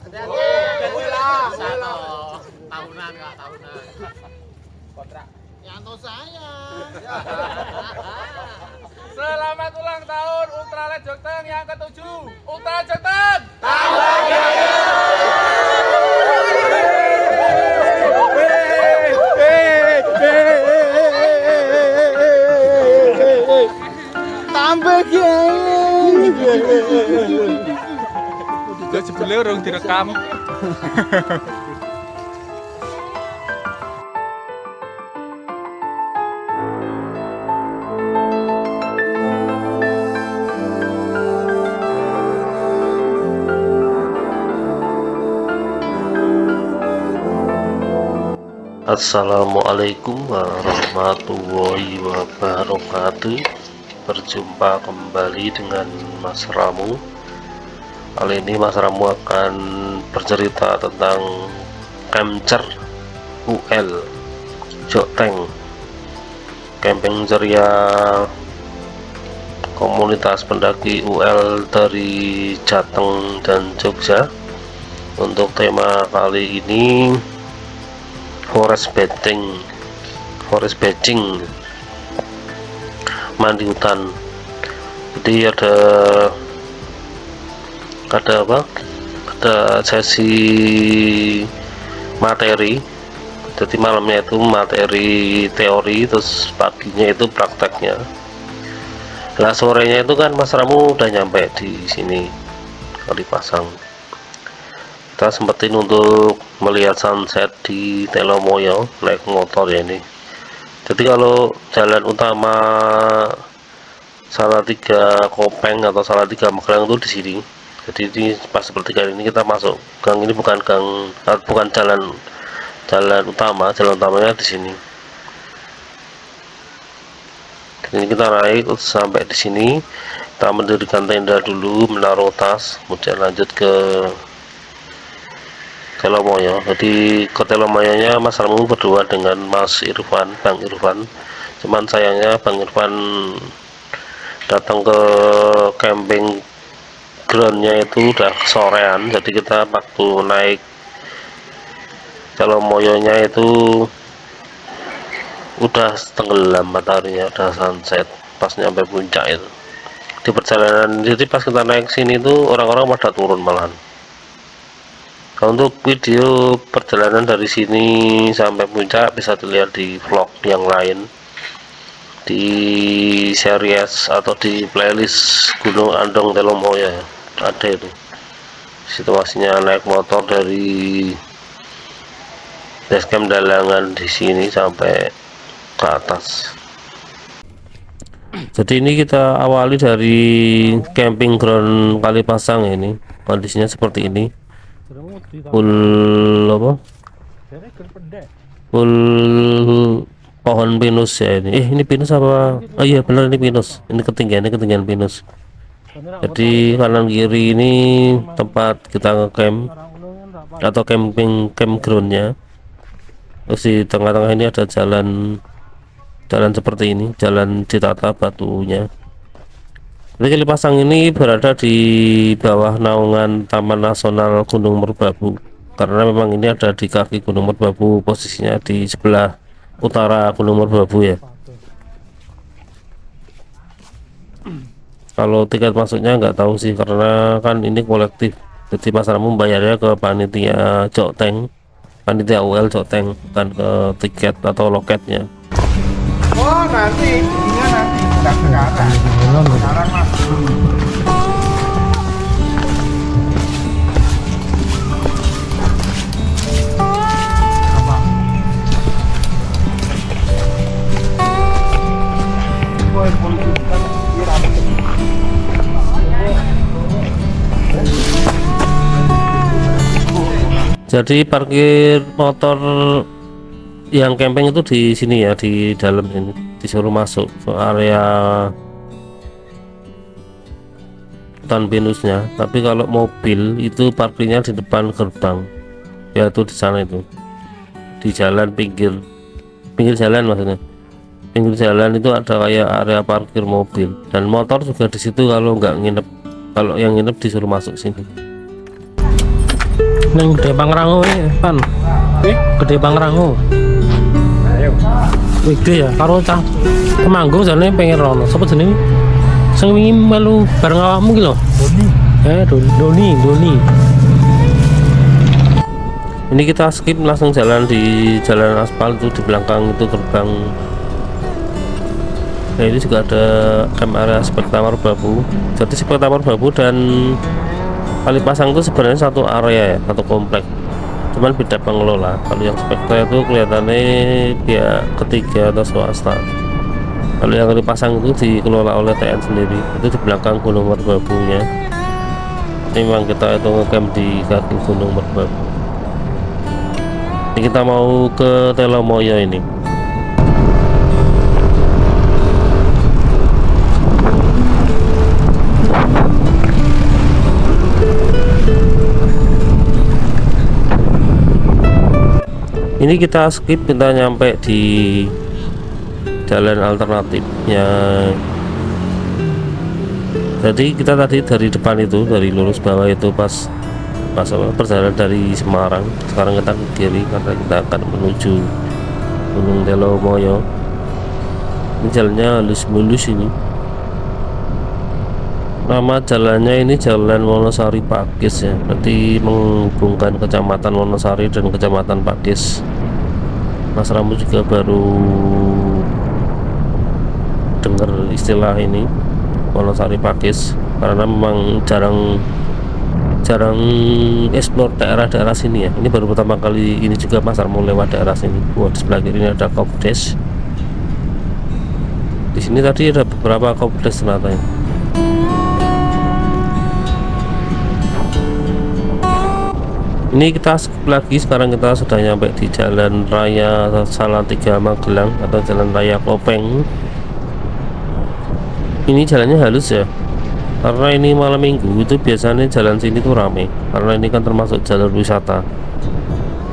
Tahunan Kak, tahunan. Kontrak. Yanto saya. Selamat ulang tahun Ultralet Jogteng yang ke-7. Ultralet Jogteng. Tambah geng. Gak sebelum orang direkam. Assalamualaikum warahmatullahi wabarakatuh. Berjumpa kembali dengan Mas Ramu. Kali ini Mas Ramu akan bercerita tentang Camcer UL Jogteng, camping ceria komunitas pendaki UL dari Jateng dan Jogja. Untuk tema kali ini forest bathing, mandi hutan. Jadi ada sesi materi. Jadi malamnya itu materi teori, terus paginya itu prakteknya. Lah sorenya itu kan Mas Ramu udah nyampe di sini Kalipasang. Kita sempetin untuk melihat sunset di Telomoyo naik motor ya ini. Jadi kalau jalan utama Salatiga Kopeng atau Salatiga Magelang itu di sini. Jadi ini pas seperti kali ini kita masuk gang ini, bukan jalan utama, jalan utamanya di sini. Jadi kita naik sampai di sini, kita mendirikan tenda dulu, menaruh tas, kemudian lanjut ke Telomoyo. Jadi ke Telomoyonya Mas Ramu berdua dengan Mas Irfan, Bang Irfan. Cuman sayangnya Bang Irfan datang ke camping groundnya itu udah sorean. Jadi kita waktu naik Telomoyonya itu udah tenggelam mataharinya, udah sunset pas nyampe puncak itu. Di perjalanan, jadi pas kita naik sini tuh orang-orang pada turun malahan. Nah, untuk video perjalanan dari sini sampai puncak bisa dilihat di vlog yang lain, di series atau di playlist Gunung Andong Telomoyo ya. Ada itu situasinya naik motor dari basecamp Dalangan di sini sampai ke atas. Jadi ini kita awali dari camping ground Kalipasang. Ini kondisinya seperti ini, full pohon pinus ya ini. Ini pinus apa? Oh iya benar, ini pinus. Ini ketinggian pinus. Jadi kanan kiri ini tempat kita ngecamp atau campgroundnya. Terus di tengah-tengah ini ada jalan seperti ini, jalan ditata batunya. Jadi Kalipasang ini berada di bawah naungan Taman Nasional Gunung Merbabu, karena memang ini ada di kaki Gunung Merbabu, posisinya di sebelah utara Gunung Merbabu ya. Kalau tiket masuknya nggak tahu sih, karena kan ini kolektif. Jadi Mas Ramu bayarnya ke panitia Jogteng, panitia UL Jogteng, bukan ke tiket atau loketnya. Oh nanti, ini nanti tidak sekarang mas. Jadi parkir motor yang camping itu di sini ya, di dalam ini, disuruh masuk ke area hutan pinusnya. Tapi kalau mobil itu parkirnya di depan gerbang, yaitu di sana itu, di jalan pinggir jalan maksudnya. Pinggir jalan itu ada kayak area parkir mobil dan motor juga di situ. Kalau nggak nginep, kalau yang nginep disuruh masuk sini. Neng Gede Pangrango ini kan. Gede Pangrango. Ayo. Gede ya karo cah Temanggung jane pengen rono. Sapa jenenge? Sing wingi melu bareng awakmu ki lho. Doni. Doni. Ini kita skip langsung jalan di jalan aspal itu di belakang itu gerbang. Nah ini juga ada area Spek Tawar Babu. Jadi Spek Tawar Babu dan Kalipasang itu sebenarnya satu area ya, satu komplek. Cuman beda pengelola. Kalau yang Spekta itu kelihatannya pihak ketiga atau swasta. Kalau yang Kalipasang itu dikelola oleh TN sendiri. Itu di belakang Gunung Merbabunya. Ini memang kita itu ngecamp di kaki Gunung Merbabu. Ini kita mau ke Telomoyo ini. Ini kita skip, kita nyampe di jalan alternatifnya. Jadi kita tadi dari depan itu, dari lurus bawah itu pas perjalanan dari Semarang. Sekarang kita ke kiri karena kita akan menuju Gunung Telomoyo. Ini jalannya halus mulus ini. Nama jalannya ini Jalan Wonosari Pakis ya, berarti menghubungkan Kecamatan Wonosari dan Kecamatan Pakis. Mas Ramu juga baru dengar istilah ini Wonosari Pakis karena memang jarang explore daerah-daerah sini ya. Ini baru pertama kali ini juga Mas Ramu lewat daerah sini. Wah, di sebelah kiri ini ada Kopdes. Di sini tadi ada beberapa Kopdes ternyata ya. Ini kita skip lagi, sekarang kita sudah nyampe di Jalan Raya Salatiga Magelang atau Jalan Raya Kopeng. Ini jalannya halus ya, karena ini malam minggu itu biasanya jalan sini tuh rame, karena ini kan termasuk jalur wisata.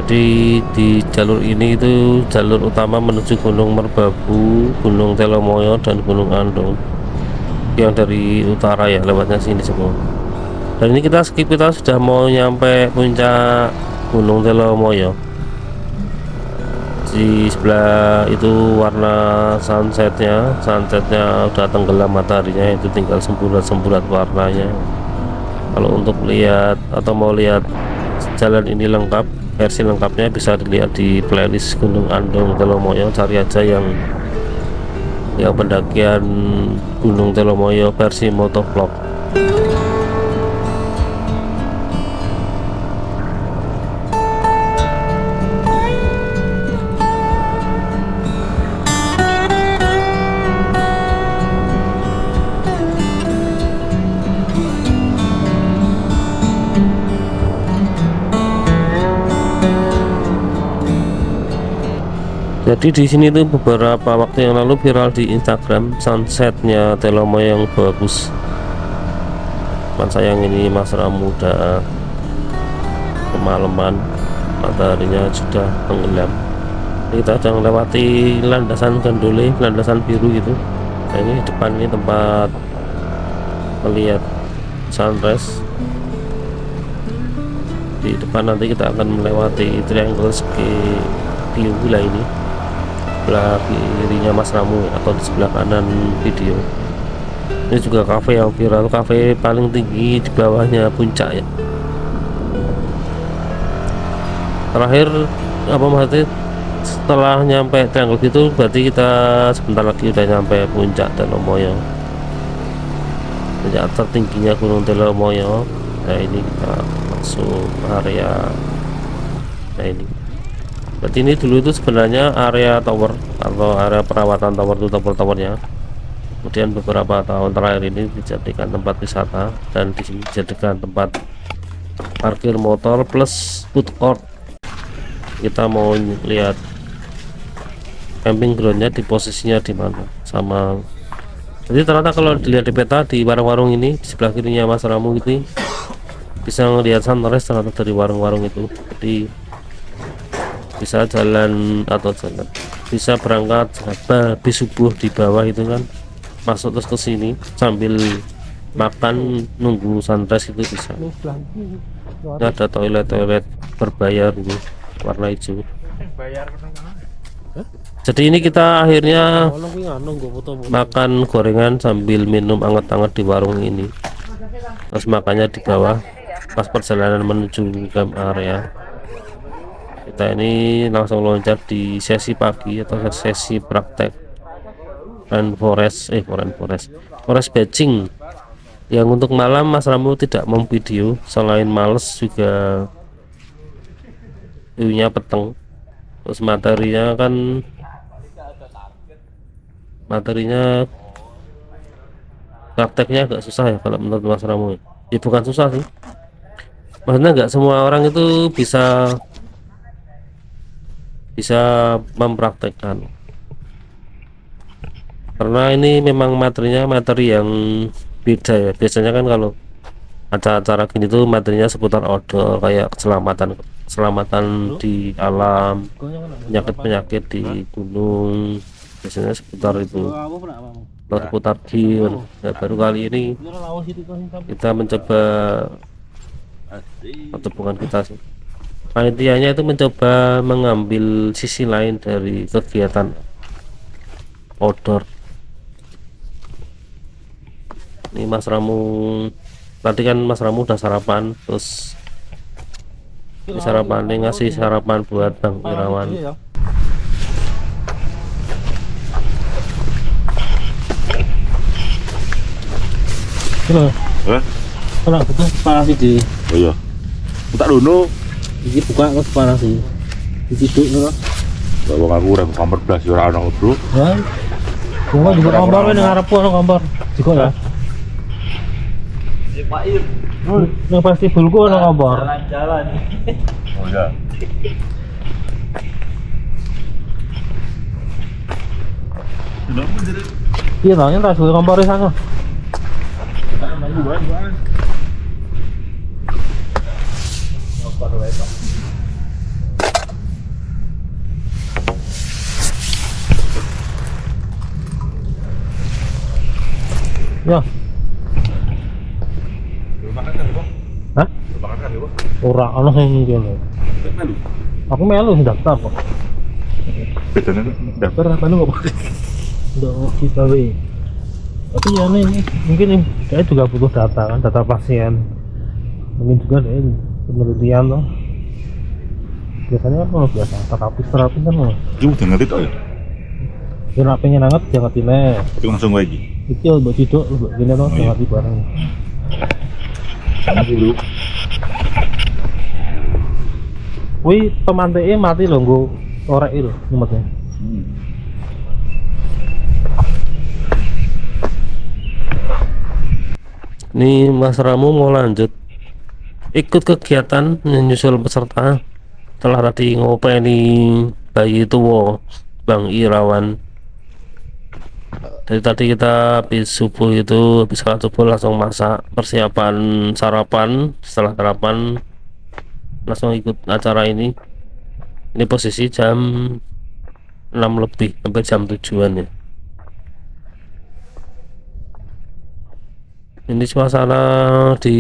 Jadi di jalur ini itu jalur utama menuju Gunung Merbabu, Gunung Telomoyo dan Gunung Andong. Yang dari utara ya, lewatnya sini semua. Dan ini kita skip, kita sudah mau nyampe puncak Gunung Telomoyo. Di sebelah itu warna sunsetnya udah tenggelam mataharinya, itu tinggal semburat-semburat warnanya. Kalau untuk lihat atau mau lihat jalan ini lengkap, versi lengkapnya bisa dilihat di playlist Gunung Andong Telomoyo. Cari aja yang pendakian Gunung Telomoyo versi motovlog. Jadi di sini tuh beberapa waktu yang lalu viral di Instagram sunsetnya Telomoyo yang bagus. Cuman sayang ini Mas Ramu udah kemalaman, mataharinya sudah tenggelam. Kita sedang melewati landasan Gandole, landasan biru gitu. Nah ini depan ini tempat melihat sunrise. Di depan nanti kita akan melewati Triangle Ski View lah ini. Sebelah kirinya Mas Ramu atau di sebelah kanan video. Ini juga kafe yang viral, kafe paling tinggi di bawahnya puncak ya. Terakhir apa maksudnya, setelah nyampe Triangle itu berarti kita sebentar lagi udah nyampe puncak Telomoyo, puncak tertingginya Gunung Telomoyo. Nah ini kita masuk area. Nah ini berarti ini dulu itu sebenarnya area tower atau area perawatan tower itu, tower-towernya. Kemudian beberapa tahun terakhir ini dijadikan tempat wisata dan di sini dijadikan tempat parkir motor plus food court. Kita mau lihat camping groundnya di posisinya di mana sama. Jadi ternyata kalau dilihat di peta di warung-warung ini di sebelah kirinya Mas Ramu itu bisa melihat sunrise ternyata dari warung-warung itu. Jadi bisa jalan atau jalan bisa berangkat habis subuh di bawah itu kan, masuk terus ke sini sambil makan nunggu sunrise itu bisa. Ini ada toilet berbayar ini warna hijau. Bayar kan? Jadi ini kita akhirnya makan gorengan sambil minum anget-anget di warung ini. Terus makannya di bawah pas perjalanan menuju camp area. Kita ini langsung loncat di sesi pagi atau sesi praktek forest batching. Yang untuk malam Mas Ramu tidak memvideo, selain males juga view-nya peteng. Terus materinya prakteknya agak susah ya kalau menurut Mas Ramu. Ya bukan susah sih, maksudnya nggak semua orang itu bisa mempraktekkan, karena ini memang materinya materi yang beda ya. Biasanya kan kalau acara-acara gini tuh materinya seputar outdoor, kayak keselamatan di alam, penyakit di gunung, biasanya seputar itu, seputar gear. Nah, baru kali ini kita mencoba, atau bukan kita sih, panitianya itu mencoba mengambil sisi lain dari kegiatan outdoor. Ini Mas Ramu, tadi kan Mas Ramu udah sarapan, terus sarapan ini ngasih sarapan buat Bang Irawan. Kalau betul panas sih. Oh iya. Tak dulu. Iki buka kok panas sih. Iki duduk lho. Lah wong aku ora kamar blas ora ono, Bro. Ya. Wong juga kamar ning ngarepku ono kamar. Juga ya. Ya Pak Ir. Nang pasti bulku ono kamar. Jalan-jalan. Oh iya. Iya, tanya tak suwe kamar di sana. Ya. Hah? Ora ana sing ngene. Aku melu sing daftar kok. Bedane daftar apa lu kok? Ndak kita we. Tapi ya nih, mungkin nih saya juga butuh data kan, data pasien. Mungkin juga deh penelitian loh. Biasanya kan biasa terapis kan loh. Ibu udah ngerti ya? Ya nak pengen anget jangan tine. Itu langsung gue lagi. Itu buat ciduk, buat gini loh, jangan di bareng. Sama sih dulu. Wih, pemantiknya mati loh, gue orek itu nyumetnya. Ini Mas Ramu mau lanjut ikut kegiatan menyusul peserta. Setelah tadi ngopeni bayi tua Bang Irawan. Dari tadi kita habis subuh itu, habis sholat subuh langsung masak, persiapan sarapan. Setelah sarapan langsung ikut acara ini. Ini posisi jam 6 lebih sampai jam 7-an ya. Ini suasana di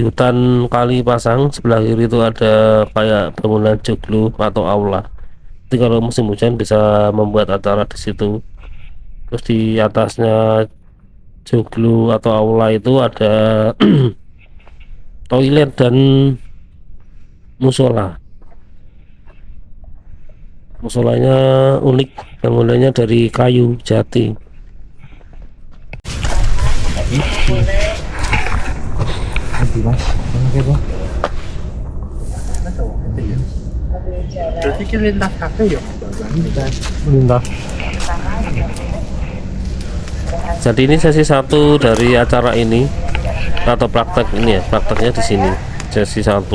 hutan Kali Pasang. Sebelah kiri itu ada kayak bangunan joglo atau aula. Jadi kalau musim hujan bisa membuat acara di situ. Terus di atasnya joglo atau aula itu ada toilet dan musola. Musolanya unik, bangunannya dari kayu jati. Berarti kita lintas kafe ya? Lintas. Jadi ini sesi 1 dari acara ini atau praktek ini ya, prakteknya di sini sesi 1.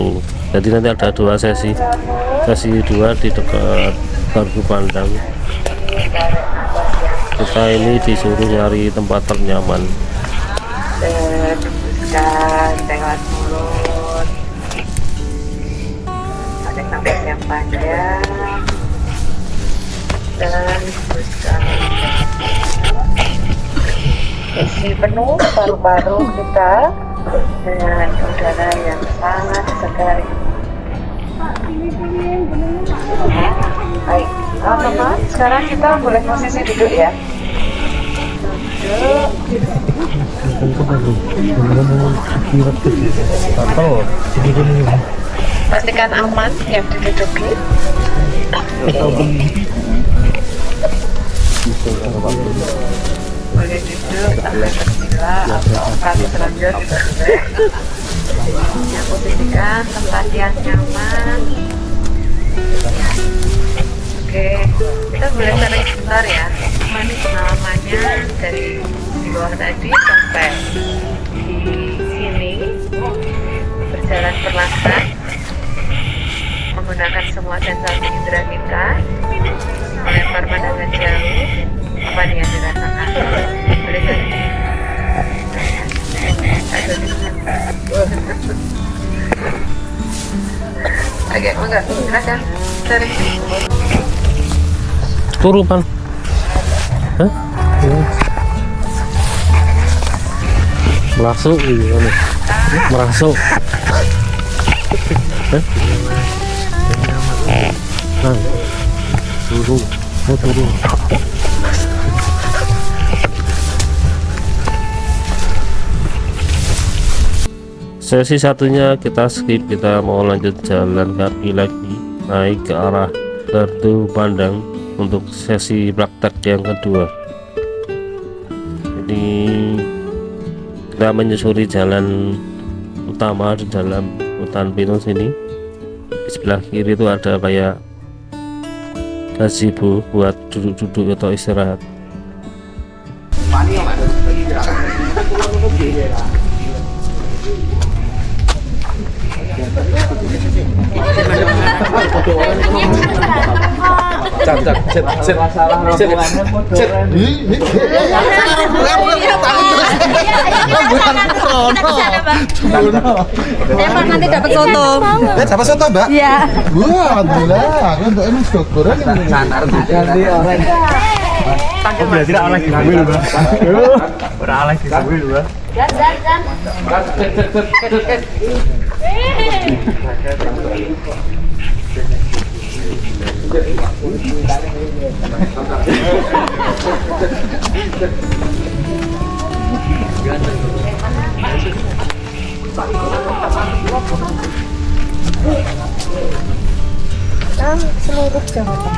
Jadi nanti ada 2 sesi. Sesi 2 di dekat Gardu Pandang. Kita ini disuruh nyari tempat ternyaman. Teruskan lewat mulut, ada nafas yang panjang dan teruskan isi penuh paru-paru kita. dengan udara yang sangat segar. Baik, teman-teman, sekarang kita boleh posisi duduk ya. Pastikan aman yang diduduki. Boleh duduk sampai bersila atau kaki selanjutnya juga boleh. Ya, posisikan tempat yang nyaman. Oke, kita boleh tarik sebentar ya. Ini pengalamannya dari di bawah tadi sampai di sini, berjalan perlahan menggunakan semua sensasi indera kita, melempar pandangan jauh. Apa nih yang dirasakan? Boleh tadi? Oke, enggak, silakan. Tarik. Turupan. Hah? Merasuk gimana? Merasuk. Hah? Nah. Turun. Oh, turun. Sesi satunya kita skip, kita mau lanjut jalan kaki lagi naik ke arah Gardu Pandang untuk sesi praktek yang kedua. Jadi kita menyusuri jalan utama di dalam hutan pinus ini. Di sebelah kiri itu ada kayak gazebo buat duduk-duduk atau istirahat. Nanti dapat soto. Dapat soto, Mbak? Iya. Wah, alhamdulillah. Aku untuk ini sudah goreng. Ganti orang. Oh, berarti tidak oleh gue lu, Bang. Ora oleh gue lu, Bang. Dan seluruh jabatan.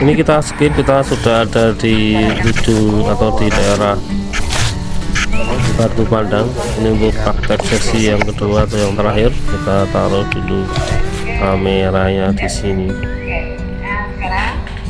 Ini kita skip, kita sudah ada di ujung atau di daerah Gardu Pandang. Ini untuk praktek sesi yang kedua atau yang terakhir. Kita taruh dulu kameranya di sini. Nah, sekarang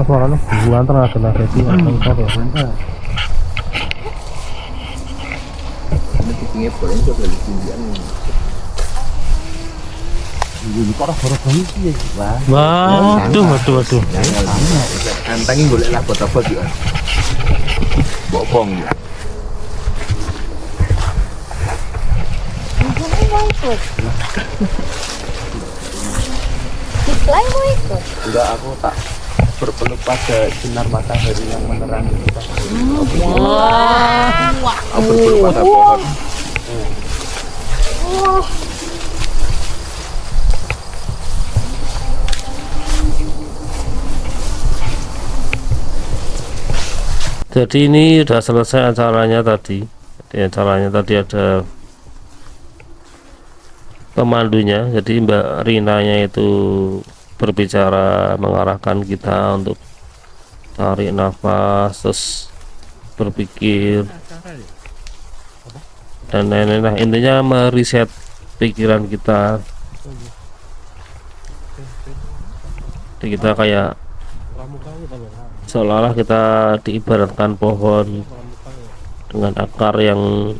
Mas suaranya buan tenaga tenaga sih motor ya. Ini kupingnya boleh coba ditunjukkan. Ini kok orang baru sih ya, Wah. Waduh. Antangin golek lah bot-bot juga. Bokong ya. Mau ikut. Diklaim mau ikut. Enggak, aku tak berpeluk pada sinar matahari yang menerangi kita. Aku berpeluk pada pohon. Jadi ini udah selesai acaranya tadi. Jadi acaranya tadi ada pemandunya. Jadi Mbak Rinanya itu berbicara mengarahkan kita untuk tarik nafas, terus berpikir dan lain-lain. Nah, intinya meriset pikiran kita. Jadi kita kayak seolah-olah kita diibaratkan pohon dengan akar yang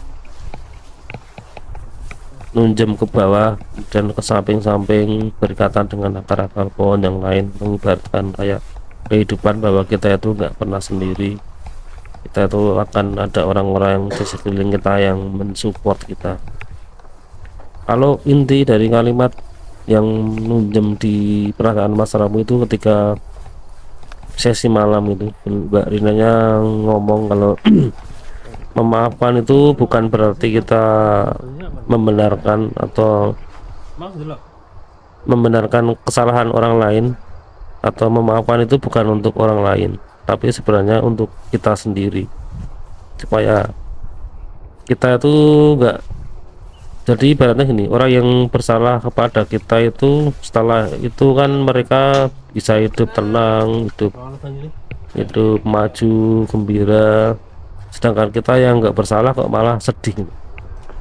nunjem ke bawah dan ke samping-samping berikatan dengan akar-akar pohon yang lain, mengibaratkan kayak kehidupan bahwa kita itu nggak pernah sendiri. Kita itu akan ada orang-orang yang di sekeliling kita yang mensupport kita. Kalau inti dari kalimat yang nunjem di perasaan Mas Ramu itu ketika sesi malam itu, Mbak Rinanya ngomong kalau memaafkan itu bukan berarti kita membenarkan atau membenarkan kesalahan orang lain, atau memaafkan itu bukan untuk orang lain, tapi sebenarnya untuk kita sendiri, supaya kita itu enggak. Jadi ibaratnya gini, orang yang bersalah kepada kita itu setelah itu kan mereka bisa hidup tenang, hidup maju, gembira. Sedangkan kita yang nggak bersalah kok malah sedih,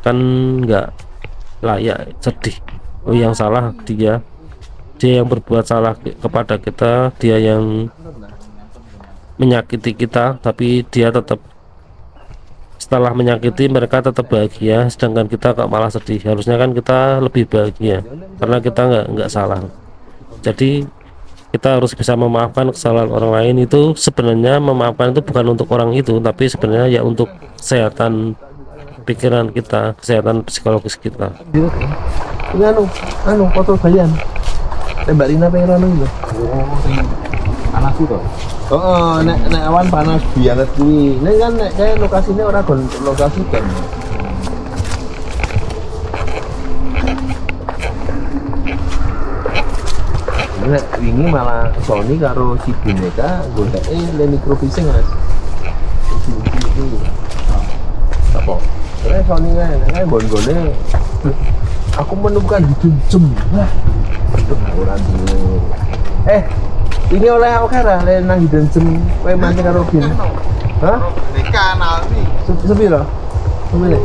kan nggak layak sedih. Oh, yang salah dia yang berbuat salah kepada kita, dia yang menyakiti kita, tapi dia tetap setelah menyakiti mereka tetap bahagia, sedangkan kita kok malah sedih. Harusnya kan kita lebih bahagia karena kita nggak salah. Jadi kita harus bisa memaafkan kesalahan orang lain. Itu sebenarnya memaafkan itu bukan untuk orang itu, tapi sebenarnya ya untuk kesehatan pikiran kita, kesehatan psikologis kita. Ini anu foto kalian. Mbak Rina pengen anu gitu. Panas itu. Oh, nek awan panas banget kuwi. Nek kan nek kayak lokasinya ora gon lokasi kan. Nek wingi malah Sony karo si Bineka goleke le microfishing Mas. Apa? Nek Sony kan gon-gone aku menemukan hidung jem. Wah. Orang dulu. Ini oleh Okara, oleh nang hidden jem, kowe mancing karo Bin. Hah? Ikan almi. Sepi lho. Semene.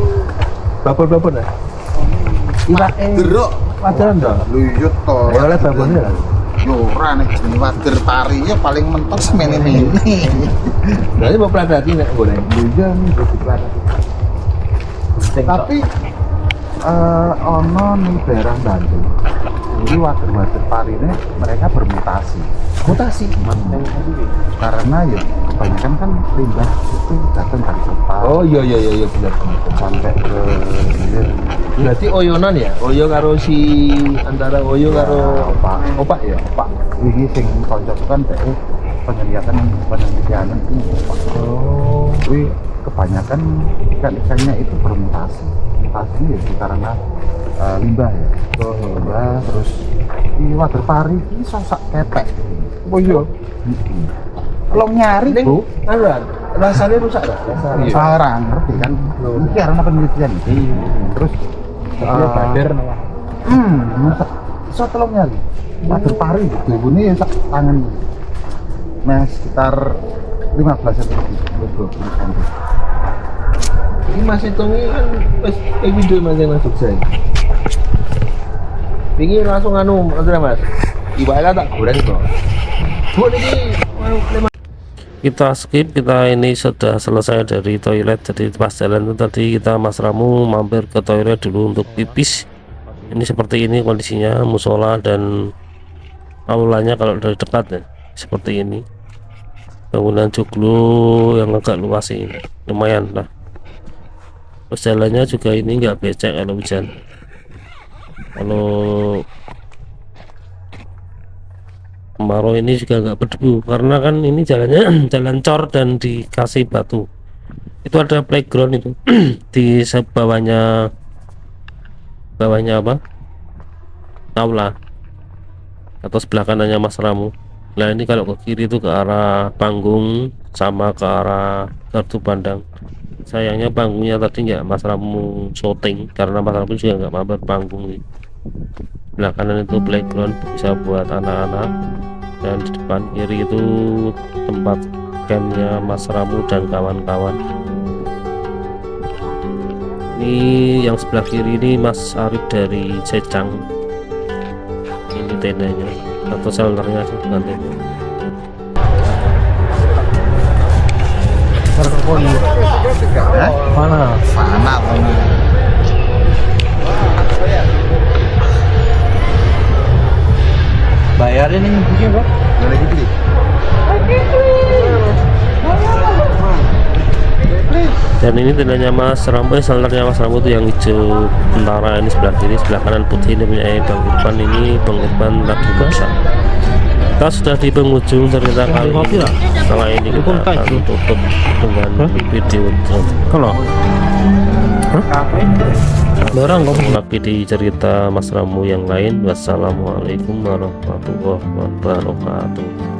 Babon-babon ya. Iwak Jeruk. Wajaran to. Luyut to. Ya oleh babonnya lah. Yo ora nek jeneng wader parinya paling mentok semene-mene. Berarti mau pelatih nek golek. Iya nih jadi pelatih. Tapi ono ning daerah Bandung. Ini wader parine mereka bermutasi. Mutasi. Karena ya kebanyakan kan limbah itu datang dari kota. Oh iya benar. Sampai ke Berarti oyonan ya? Oyo karo si antara Oyo karo opak ya? Pak, ini sing konco kan penelitian itu Pak. Oh. Jadi kebanyakan ikan-ikannya itu bermutasi. Mutasinya ya karena limbah ya. Limbah terus di wader pari ini sosak kepek. Oh iya. Kalau nyari Bu, rasanya rusak dah. Orang ngerti kan? Ini karena penelitian. Terus Bader nama. So tolong nyari. Wader pari gitu. Ini sak tangan. Nah, sekitar 15 cm. 20 cm. Ini Mas Hitung ini kan wis video Mas yang Jogja. Ini langsung anu, Mas. Iwaknya tak goreng kok. Kita skip, kita ini sudah selesai dari toilet. Jadi pas jalan itu tadi kita Mas Ramu mampir ke toilet dulu untuk pipis. Ini seperti ini kondisinya musola dan aulanya kalau dari dekat ya, seperti ini. Bangunan joglo yang agak luas ini lumayan lah. Terus jalannya juga ini nggak becek kalau hujan. Kalau kemarau ini juga nggak berdebu karena kan ini jalannya jalan cor dan dikasih batu. Itu ada playground itu di bawahnya apa, aula atau sebelah kanannya Mas Ramu. Nah ini kalau ke kiri itu ke arah panggung sama ke arah gardu pandang. Sayangnya panggungnya tadi nggak Mas Ramu syuting karena Mas Ramu juga nggak mampir panggung nih. Sebelah kanan itu playground bisa buat anak-anak, dan di depan kiri itu tempat campnya Mas Ramu dan kawan-kawan. Ini yang sebelah kiri ini Mas Arif dari Secang. Ini tendanya atau shelternya sih, bukan tenda. Mana? Sana Bayarin ini begini, Bang. boleh dibeli. Dan ini tendanya Mas Rambo, shelternya Mas Rambo itu yang hijau tentara ini sebelah kiri, sebelah kanan putih ini punya Bang Irfan. Ini Bang Irfan lagi masak. Kita sudah di penghujung cerita kali ini. Setelah ini kita akan tutup dengan video kalau lagi di cerita Mas Ramu yang lain. Wassalamualaikum warahmatullahi wabarakatuh.